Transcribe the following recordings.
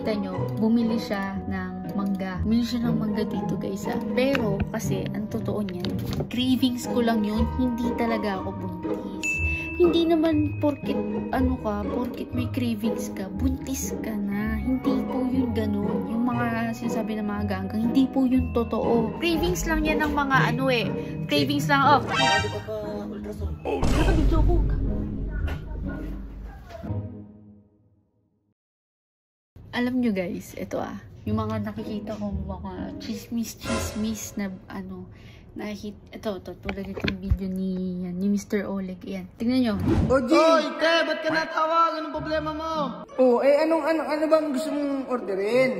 nakikita nyo, bumili siya ng mangga. Bumili siya ng mangga dito guys Pero kasi, ang totoo niyan, cravings ko lang yun, hindi talaga ako buntis. Hindi naman porkit porkit may cravings ka, buntis ka na. Hindi po yun ganun. Yung mga sinasabi ng mga ganggang, hindi po yun totoo. Cravings lang yan ng mga cravings lang, nakabidyo ko. Alam nyo guys, ito yung mga nakikita ko mga chismis na ito, tulad itong video ni Mr. Oleg. Ayan, tingnan nyo. Oy, te, ba't ka natawag? Anong problema mo? Ano bang gusto mong orderin?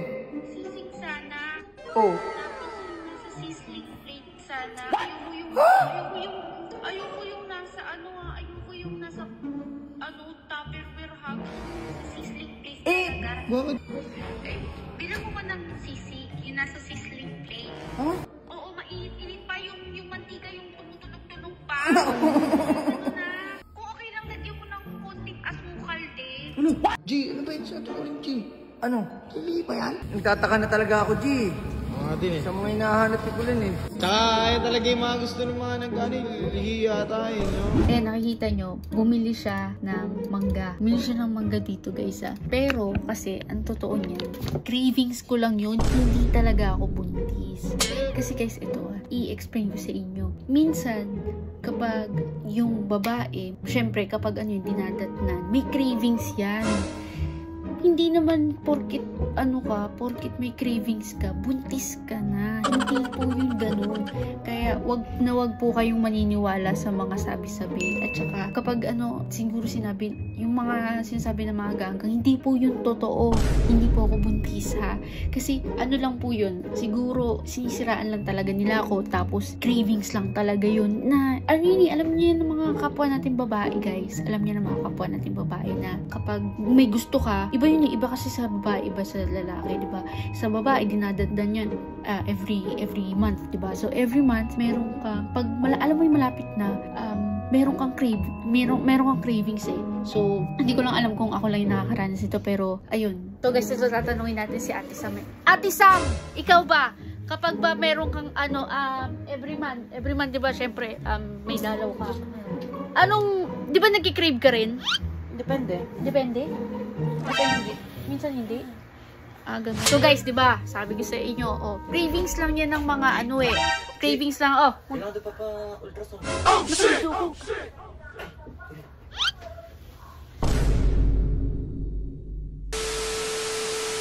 Sisig sana. Oh. Nasa sizzling plate sana. Ayoko yung nasa Tupperware ha. Sizzling plate talaga. Bakit? Bilang mo ba ng sisig, yung nasa sizzling plate? Huh? Oo, mainit pa yung mantika, yung tumutunog-tunog pa. Kung okay lang, lagyan mo ng konting asukal din. Ano? G, ano ba yun sa tukurin, G? Ano? Sili ba yan? Nagtataka na talaga ako, G. Din sa mga hinahanap ko lang Tsaka talaga yung mga gusto ng mga hihiya tayo, no? Nakikita nyo, bumili siya ng mangga. Bumili siya ng mangga dito guys Pero kasi, ang totoo niyan, cravings ko lang yun, hindi talaga ako buntis. Kasi guys, ito i-explain ko sa inyo. Minsan, kapag yung babae, syempre kapag yung dinadatnan, may cravings yan. Hindi naman porkit may cravings ka, buntis ka na. Hindi po yun ganun. Kaya wag po kayong maniniwala sa mga sabi-sabi. At saka kapag siguro yung mga sinasabi ng mga ganggang, hindi po yun totoo. Hindi po ako buntis Kasi lang po yun. Siguro sinisiraan lang talaga nila ako. Tapos cravings lang talaga yun. Alam niyo ng mga kapwa natin babae guys. Alam niyo ng mga kapwa natin babae na kapag may gusto ka, iba yun iba kasi sa babae, iba sa lalaki, di ba? Sa babae, dinadagdan yan every month, di ba? So, every month, meron kang, alam mo yung malapit na, meron kang cravings So, hindi ko lang alam kung ako lang yung nakakaranas nito, pero, ayun. So, guys, ito tatanungin natin si Ate Sam. Ate Sam, ikaw ba? Kapag ba meron kang, every month, di ba, syempre, may dalaw ka. Di ba nagki-crave ka rin? Depende. Depende? Minsan hindi. Ganun. So guys, 'di ba? Sabi ko sa inyo, cravings lang 'yan ng mga cravings lang, Kailangan pa ultrasound. Oh, shit!